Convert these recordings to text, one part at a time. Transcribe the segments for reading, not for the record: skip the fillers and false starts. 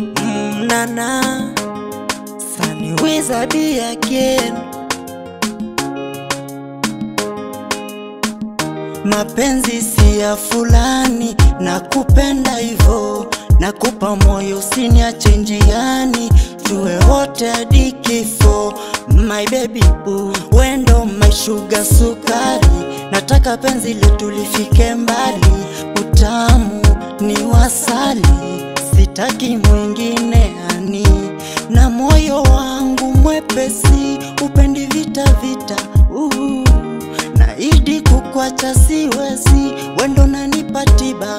Nana Sunny Wizard again. Mapenzi si ya fulani, nakupenda hivyo, nakupa moyo usiniache njiani, tuwe wote hadi kifo. My baby boo, wendo my sugar sukari, nataka penzi letu lifike mbali, utamu ni wasali, sitaki mwingine ani, na moyo wangu mwepesi, upendi vita vita. Naidi kukwacha siwezi, wendo nanipa tiba.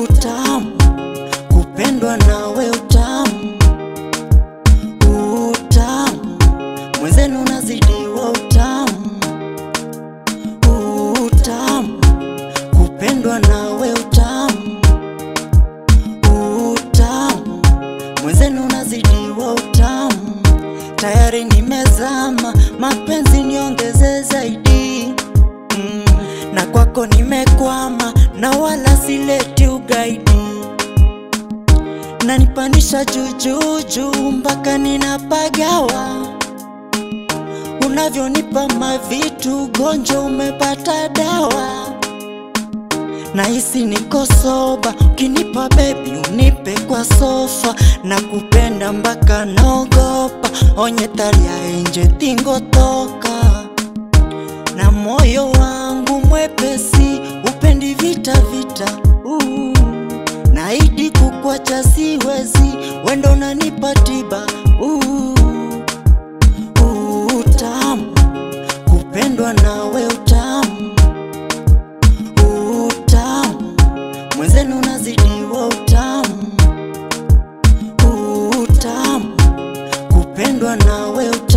Utamu kupendwa nawe, utamu utamu mwenzenu unazidiwa, utamu utamu kupendwa nawe, utamu utamu mwenzenu unazidiwa, utamu. Tayari nimezama, mapenzi niongeze zaidi. Na kwako nimekwama, na wala sileti ugaidi. Nanipanisha jujuju mpaka ninapagawa, unavyonipa mavitu gonjo umepata dawa. Nahisi niko soba, ukinipa baby unipe kwa sofa, na kupenda mpaka naogopa, onye talia enje tingo toka. Na moyo wangu mwepesi, upendi vita vita. Naidi kukwacha siwezi, wendo unanipa tiba. Utamu kupendwa nawe, utamu utamu mwenzenu unazidiwa, utamu utamu kupendwa nawe, utamu.